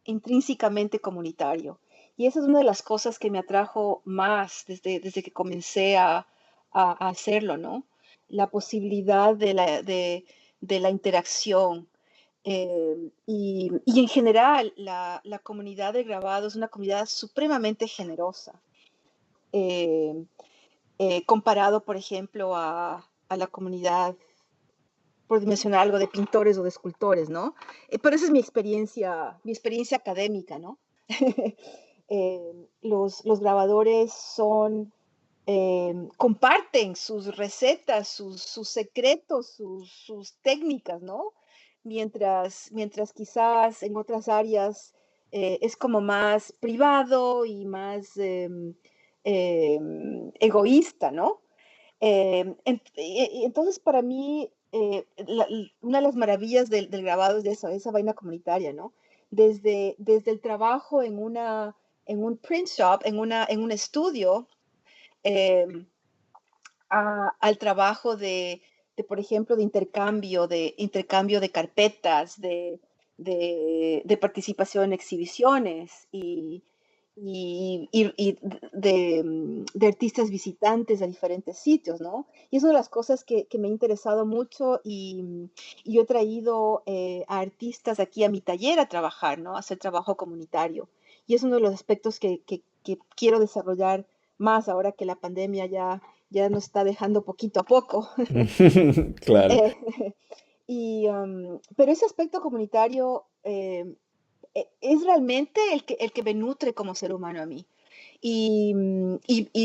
intrínsecamente comunitario y esa es una de las cosas que me atrajo más desde que comencé a hacerlo, ¿no? La posibilidad de la interacción. Y en general, la comunidad de grabado es una comunidad supremamente generosa, eh, comparado, por ejemplo, a la comunidad por mencionar algo de pintores o de escultores, ¿no? Pero esa es mi experiencia académica, ¿no? Los grabadores comparten sus recetas, sus secretos, sus técnicas, ¿no? Mientras quizás en otras áreas es como más privado y más egoísta, ¿no? Entonces, para mí, una de las maravillas del grabado es de eso, esa vaina comunitaria, ¿no? Desde el trabajo en un print shop, en un estudio, eh, al trabajo por ejemplo, de intercambio de carpetas, de participación en exhibiciones y de artistas visitantes a diferentes sitios, ¿no? Y es una de las cosas que me ha interesado mucho y yo he traído a artistas aquí a mi taller a trabajar, ¿no? A hacer trabajo comunitario. Y es uno de los aspectos que quiero desarrollar más ahora que la pandemia ya nos está dejando poquito a poco. Claro. Eh, pero ese aspecto comunitario es realmente el que me nutre como ser humano a mí. Y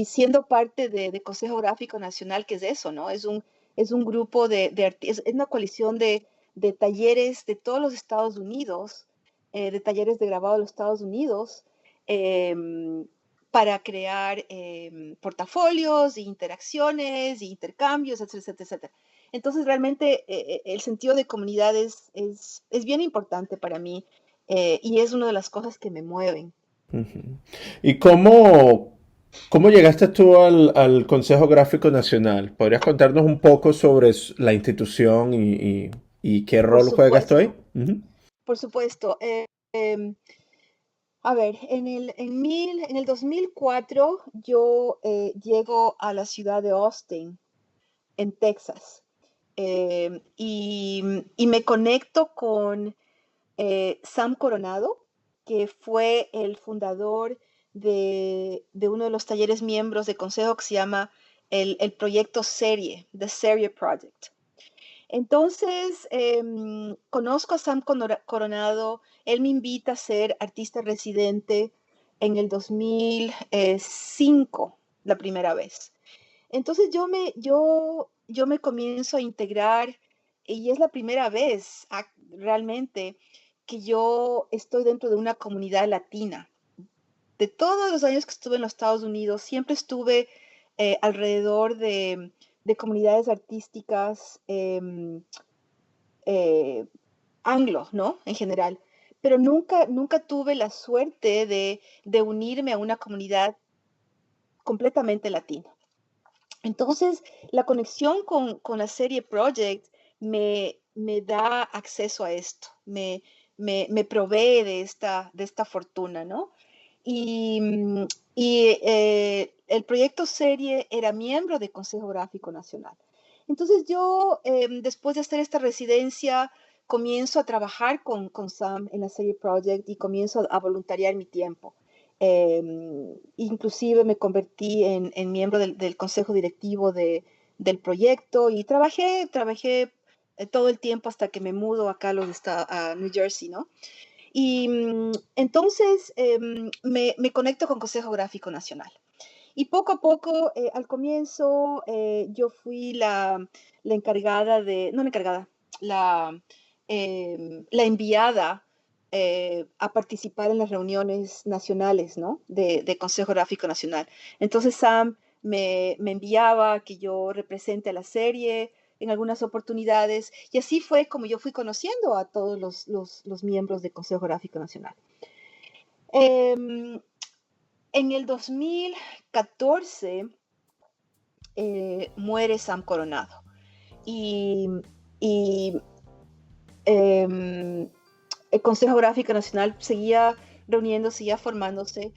siendo parte de Consejo Gráfico Nacional, que es eso, ¿no? Es un grupo es una coalición de talleres de todos los Estados Unidos, de talleres de grabado de los Estados Unidos, em, para crear portafolios, interacciones, intercambios, etcétera, etcétera, etcétera. Entonces, realmente el sentido de comunidad es bien importante para mí y es una de las cosas que me mueven. Ujú. ¿Y cómo llegaste tú al Consejo Gráfico Nacional? ¿Podrías contarnos un poco sobre la institución y ¿Y qué Por rol juegas tú ahí? supuesto, por supuesto. A ver, en el 2004 yo llego a la ciudad de Austin, en Texas, y me conecto con Sam Coronado, que fue el fundador de uno de los talleres miembros de consejo que se llama el proyecto Serie, The Serie Project. Entonces, conozco a Sam Coronado, él me invita a ser artista residente en el 2005, la primera vez. Entonces yo me comienzo a integrar y es la primera vez realmente que yo estoy dentro de una comunidad latina. De todos los años que estuve en los Estados Unidos, siempre estuve alrededor de comunidades artísticas eh, anglo, ¿no? En general. Pero nunca tuve la suerte de unirme a una comunidad completamente latina. Entonces, la conexión con la serie Project me da acceso a esto, me provee de esta fortuna, ¿no? Y, el proyecto serie era miembro del Consejo Gráfico Nacional. Entonces yo, después de hacer esta residencia, comienzo a trabajar con Sam en la serie Project y comienzo a voluntariar mi tiempo. Inclusive me convertí en miembro del consejo directivo del proyecto y trabajé todo el tiempo hasta que me mudo acá a New Jersey, ¿no? Y entonces me conecto con Consejo Gráfico Nacional. Y poco a poco, al comienzo, yo fui la encargada no la encargada, la enviada a participar en las reuniones nacionales, ¿no? De Consejo Gráfico Nacional. Entonces Sam me enviaba a que yo represente a la serie en algunas oportunidades y así fue como yo fui conociendo a todos los miembros del Consejo Gráfico Nacional. Em, en el 2014 muere Sam Coronado y em, el Consejo Gráfico Nacional seguía reuniéndose, seguía formándose,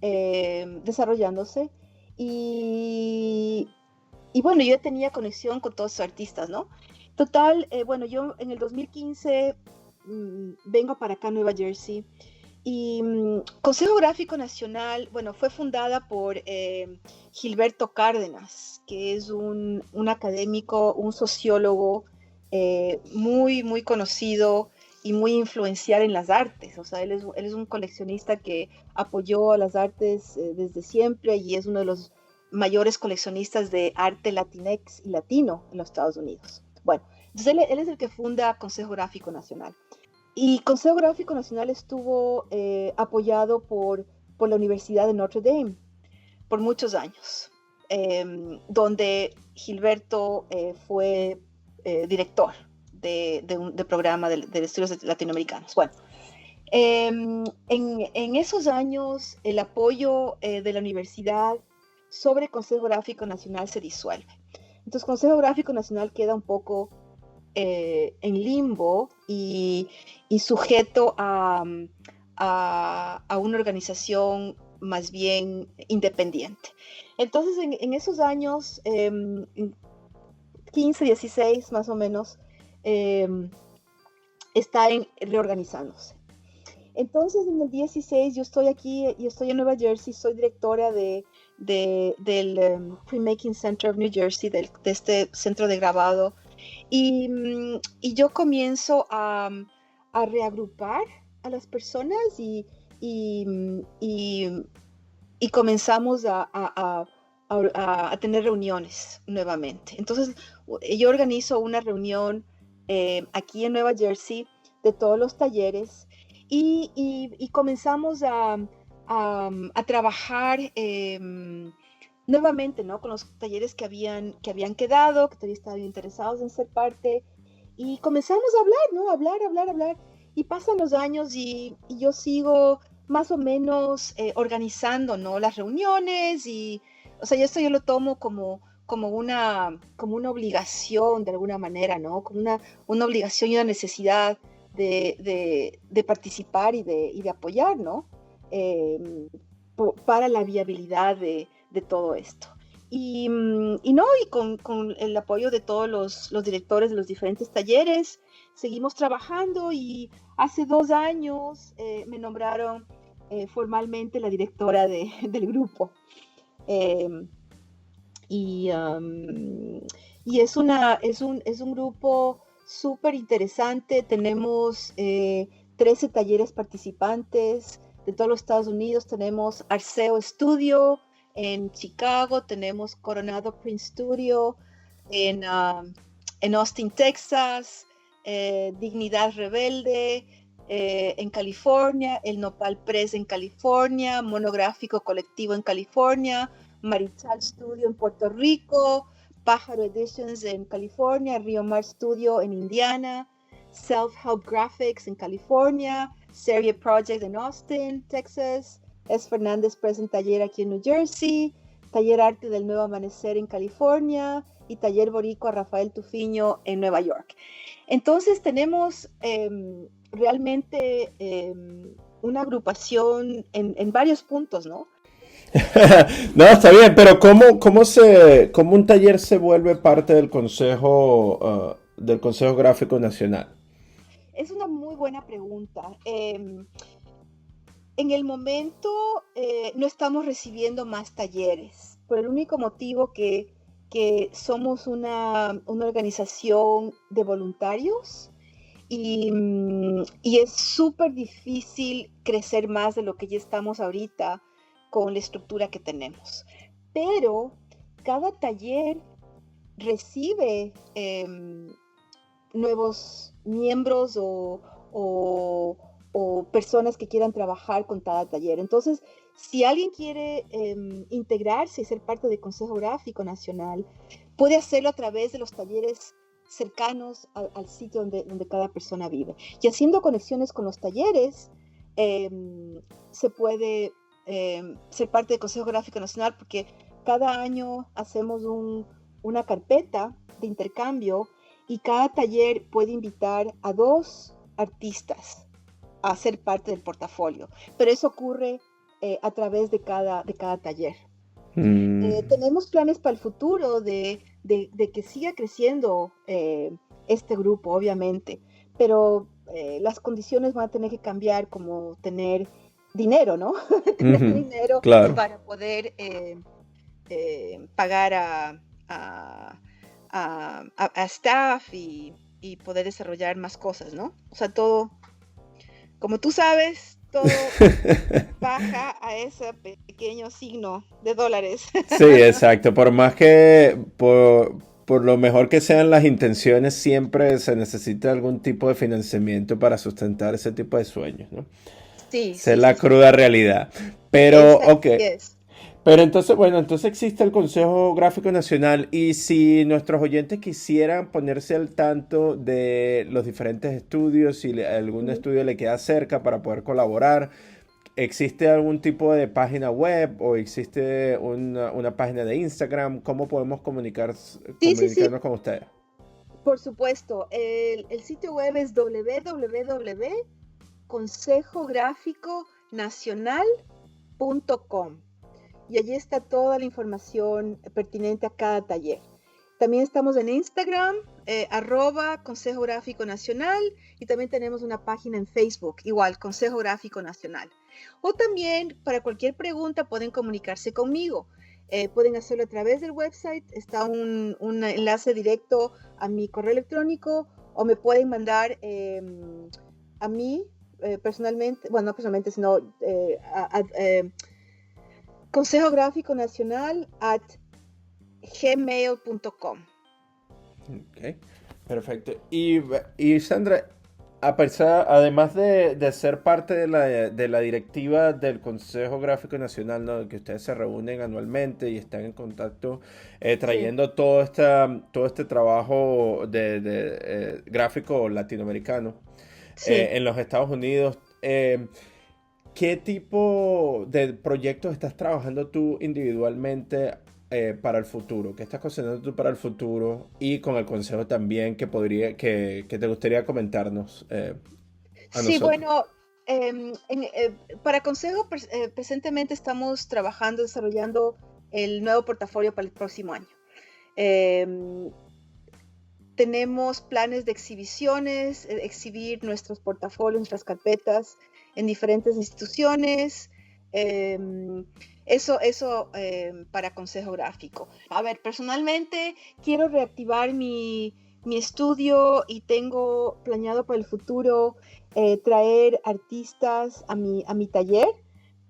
desarrollándose y, y bueno, yo tenía conexión con todos los artistas, ¿no? Total, bueno, yo en el 2015 vengo para acá, Nueva Jersey, y Consejo Gráfico Nacional, bueno, fue fundada por Gilberto Cárdenas, que es un académico, un sociólogo muy conocido y muy influencial en las artes. O sea, él es un coleccionista que apoyó a las artes desde siempre y es uno de los mayores coleccionistas de arte latinex y latino en los Estados Unidos. Bueno, entonces él es el que funda Consejo Gráfico Nacional. Y Consejo Gráfico Nacional estuvo apoyado por la Universidad de Notre Dame por muchos años, donde Gilberto fue director de programa de estudios latinoamericanos. Bueno, en esos años el apoyo de la universidad sobre Consejo Gráfico Nacional se disuelve. Entonces Consejo Gráfico Nacional queda un poco en limbo y sujeto a una organización más bien independiente. Entonces, en esos años, 15, 16 más o menos, está reorganizándose. Entonces, en el 16 yo estoy aquí, yo estoy en Nueva Jersey, soy directora del Printmaking Center of New Jersey, de este centro de grabado. Y yo comienzo a reagrupar a las personas y comenzamos a tener reuniones nuevamente. Entonces, yo organizo una reunión aquí en Nueva Jersey de todos los talleres y comenzamos a trabajar nuevamente, ¿no? Con los talleres que habían quedado, que todavía estaban interesados en ser parte, y comenzamos a hablar, ¿no? Hablar. Y pasan los años y yo sigo más o menos organizando, ¿no? Las reuniones o sea, esto yo lo tomo como una obligación de alguna manera, ¿no? Como una obligación y una necesidad de participar y de apoyar, ¿no? Para la viabilidad de todo esto. Y con el apoyo de todos los directores de los diferentes talleres, seguimos trabajando y hace 2 años me nombraron formalmente la directora del grupo. Eh, y, um, y es un grupo súper interesante. Tenemos 13 talleres participantes de todos los Estados Unidos. Tenemos Arceo Studio en Chicago, tenemos Coronado Print Studio en Austin, Texas, Dignidad Rebelde en California, el Nopal Press en California, Monográfico Colectivo en California, Marichal Studio en Puerto Rico, Pájaro Editions en California, Rio Mar Studio en Indiana, Self Help Graphics en California, Serie Project en Austin, Texas, S. Fernández Press en Taller aquí en New Jersey, Taller Arte del Nuevo Amanecer en California y Taller Boricua Rafael Tufiño en Nueva York. Entonces tenemos realmente una agrupación en varios puntos, ¿no? No, está bien, pero ¿cómo un taller se vuelve parte del Consejo Gráfico Nacional? Es una muy buena pregunta. En el momento no estamos recibiendo más talleres, por el único motivo que somos una organización de voluntarios y es súper difícil crecer más de lo que ya estamos ahorita con la estructura que tenemos. Pero cada taller recibe nuevos miembros o personas que quieran trabajar con cada taller. Entonces, si alguien quiere integrarse y ser parte del Consejo Gráfico Nacional, puede hacerlo a través de los talleres cercanos al sitio donde cada persona vive. Y haciendo conexiones con los talleres, se puede ser parte del Consejo Gráfico Nacional porque cada año hacemos una carpeta de intercambio y cada taller puede invitar a 2 artistas a ser parte del portafolio, pero eso ocurre a través de cada taller. Tenemos planes para el futuro de que siga creciendo este grupo, obviamente, pero las condiciones van a tener que cambiar, como tener dinero, ¿no? Tener dinero Claro. para poder pagar a staff y poder desarrollar más cosas, ¿no? O sea, todo, como tú sabes, todo baja a ese pequeño signo de dólares. Sí, exacto. Por lo mejor que sean las intenciones, siempre se necesita algún tipo de financiamiento para sustentar ese tipo de sueños, ¿no? Sí, Esa es sí, la sí, sí. cruda realidad. Pero, ok. Es. Pero entonces, bueno, entonces existe el Consejo Gráfico Nacional y si nuestros oyentes quisieran ponerse al tanto de los diferentes estudios, si algún estudio le queda cerca para poder colaborar, ¿existe algún tipo de página web o existe una página de Instagram? ¿Cómo podemos Sí, sí, sí, comunicarnos con ustedes? por supuesto. El sitio web es www.consejográficonacional.com y allí está toda la información pertinente a cada taller. También estamos en Instagram, @Consejo Gráfico Nacional, y también tenemos una página en Facebook, igual, Consejo Gráfico Nacional. O también, para cualquier pregunta, pueden comunicarse conmigo. Pueden hacerlo a través del website, está un enlace directo a mi correo electrónico, o me pueden mandar a mí personalmente, bueno, no personalmente, sino Consejo Gráfico Nacional @gmail.com. Ok, perfecto. Y Sandra, además de ser parte de la directiva del Consejo Gráfico Nacional, ¿no? Que ustedes se reúnen anualmente y están en contacto Sí, trayendo todo este trabajo de gráfico latinoamericano sí. en los Estados Unidos. ¿Qué tipo de proyectos estás trabajando tú individualmente para el futuro? ¿Qué estás cocinando tú para el futuro? Y con el consejo también que te gustaría comentarnos a Sí, nosotros. bueno, para Consejo, presentemente estamos trabajando, desarrollando el nuevo portafolio para el próximo año. Em, Tenemos planes de exhibiciones, exhibir nuestros portafolios, nuestras carpetas en diferentes instituciones. Eso para Consejo Gráfico. A ver, personalmente quiero reactivar mi estudio y tengo planeado para el futuro traer artistas a mi taller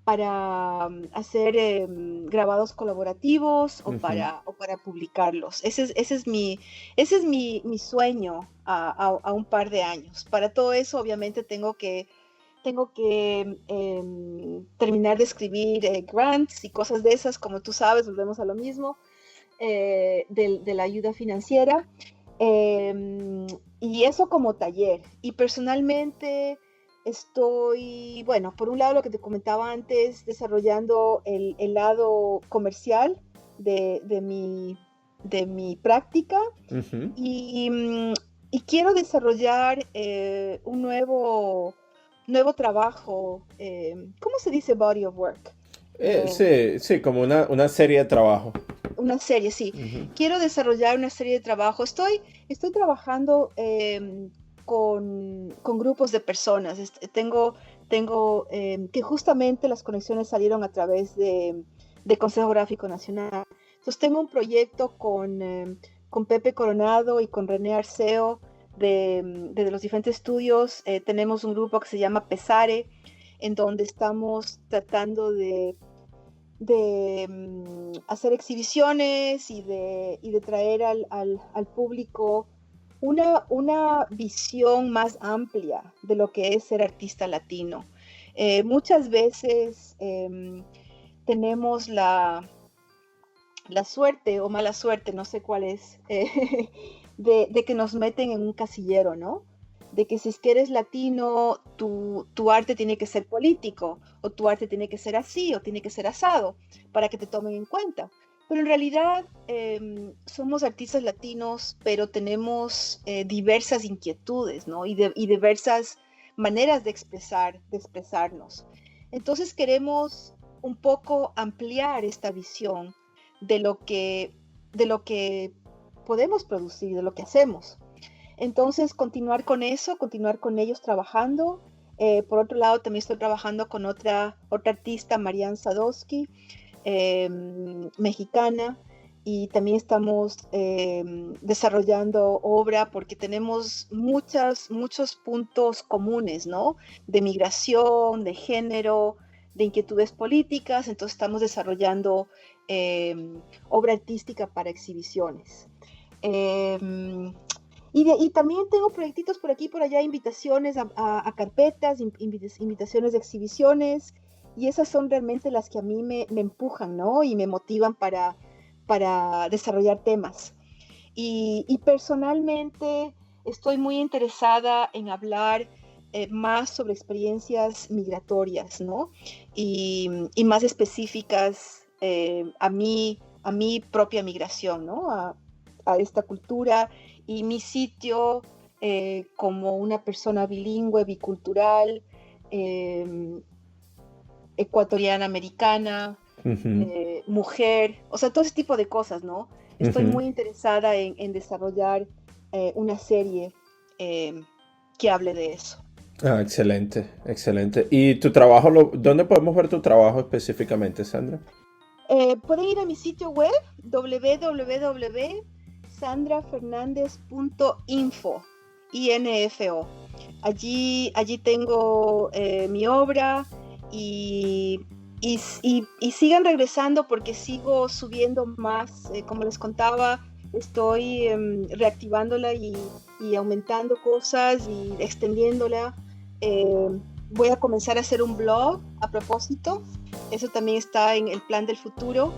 para hacer grabados colaborativos Ujú. o para publicarlos. Ese es mi sueño a un par de años. Para todo eso, obviamente, tengo que terminar de escribir grants y cosas de esas, como tú sabes, volvemos a lo mismo, de la ayuda financiera. Y eso como taller. Y personalmente bueno, por un lado lo que te comentaba antes, desarrollando el lado comercial de mi práctica Ujú. y, y quiero desarrollar un nuevo trabajo. ¿Cómo se dice body of work? Eh, Sí, sí, como una serie de trabajo. una serie, sí. Ujú. Quiero desarrollar una serie de trabajo. Estoy trabajando con grupos de personas. Tengo que justamente las conexiones salieron a través de Consejo Gráfico Nacional. Entonces tengo un proyecto con Pepe Coronado y con René Arceo de los diferentes estudios. Tenemos un grupo que se llama Pesare, en donde estamos tratando de hacer exhibiciones y de traer al público una visión más amplia de lo que es ser artista latino. Muchas veces tenemos la suerte o mala suerte, no sé cuál es, de que nos meten en un casillero, ¿no? De que si es que eres latino, tu arte tiene que ser político, o tu arte tiene que ser así, o tiene que ser asado, para que te tomen en cuenta. Pero en realidad somos artistas latinos, pero tenemos diversas inquietudes, ¿no? Y diversas maneras de expresarnos. Entonces queremos un poco ampliar esta visión de lo que, de lo que podemos producir, de lo que hacemos. Entonces, continuar con eso, continuar con ellos trabajando. Por otro lado, también estoy trabajando con otra artista, Marianne Sadowski, mexicana, y también estamos desarrollando obra porque tenemos muchos puntos comunes, ¿no? De migración, de género, de inquietudes políticas, entonces estamos desarrollando eh, obra artística para exhibiciones. Eh, y también tengo proyectitos por aquí y por allá, invitaciones a carpetas, invitaciones de exhibiciones, y esas son realmente las que a mí me empujan, ¿no? Y me motivan para desarrollar temas. Y personalmente estoy muy interesada en hablar más sobre experiencias migratorias, ¿no? Y más específicas a mi propia migración, ¿no? A esta cultura y mi sitio como una persona bilingüe, bicultural, eh, ecuatoriana, americana, Ujú. mujer, o sea, todo ese tipo de cosas, ¿no? Estoy Ujú. muy interesada en desarrollar una serie eh, que hable de eso. Ah, excelente, excelente. ¿Y tu trabajo, dónde podemos ver tu trabajo específicamente, Sandra? Pueden ir a mi sitio web www.sandrafernandez.info. INFO. Allí tengo mi obra y, y sigan regresando porque sigo subiendo más. Como les contaba, estoy reactivándola y aumentando cosas y extendiéndola. Eh, Voy a comenzar a hacer un blog a propósito. Eso también está en el plan del futuro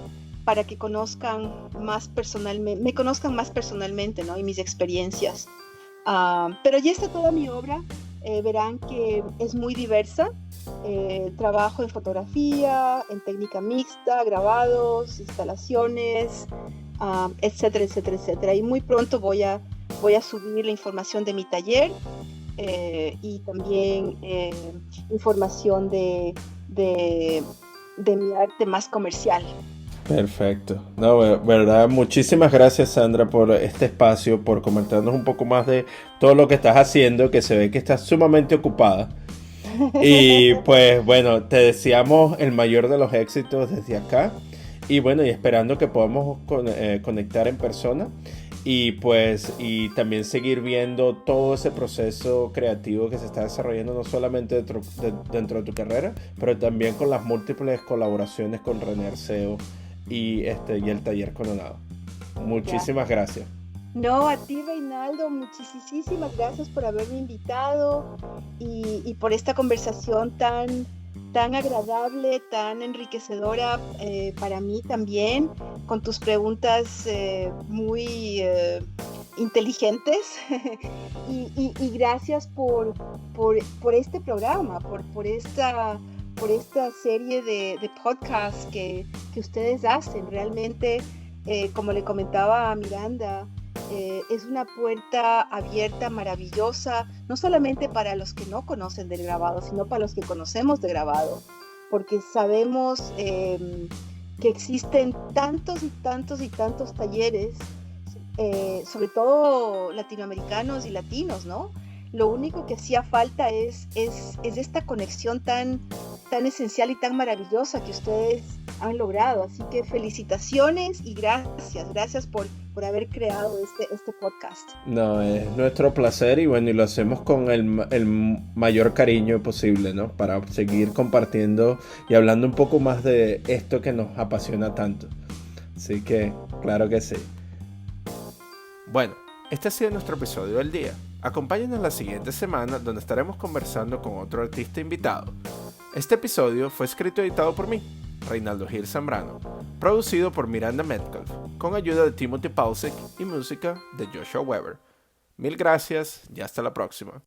para que conozcan más personalmente, me conozcan más personalmente, ¿no? Y mis experiencias. Pero ya está toda mi obra. verán que es muy diversa. Trabajo en fotografía, en técnica mixta, grabados, instalaciones, etcétera, etcétera, etcétera. Y muy pronto voy a subir la información de mi taller y también información de mi arte más comercial. Perfecto. No, verdad, muchísimas gracias Sandra por este espacio, por comentarnos un poco más de todo lo que estás haciendo, que se ve que estás sumamente ocupada. Y pues bueno, te deseamos el mayor de los éxitos desde acá. Y bueno, y esperando que podamos conectar en persona. Y pues, y también seguir viendo todo ese proceso creativo que se está desarrollando no solamente dentro de tu carrera, pero también con las múltiples colaboraciones con René Arceo y el Taller Coronado. Muchísimas gracias. No, a ti Reinaldo, muchísimas gracias por haberme invitado y por esta conversación tan agradable, tan enriquecedora para mí también, con tus preguntas muy inteligentes y gracias por este programa, por esta serie de podcasts que ustedes hacen. Realmente, como le comentaba a Miranda, es una puerta abierta, maravillosa, no solamente para los que no conocen del grabado, sino para los que conocemos de grabado, porque sabemos que existen tantos y tantos y tantos talleres, sobre todo latinoamericanos y latinos, ¿no? Lo único que hacía falta es esta conexión tan esencial y tan maravillosa que ustedes han logrado. Así que felicitaciones y gracias por haber creado este podcast. No, es nuestro placer y bueno, y lo hacemos con el mayor cariño posible, ¿no? Para seguir compartiendo y hablando un poco más de esto que nos apasiona tanto. Así que, claro que sí. Bueno, este ha sido nuestro episodio del día. Acompáñenos la siguiente semana donde estaremos conversando con otro artista invitado. Este episodio fue escrito y editado por mí, Reinaldo Gil Zambrano, producido por Miranda Metcalf, con ayuda de Timothy Pausek y música de Joshua Weber. Mil gracias y hasta la próxima.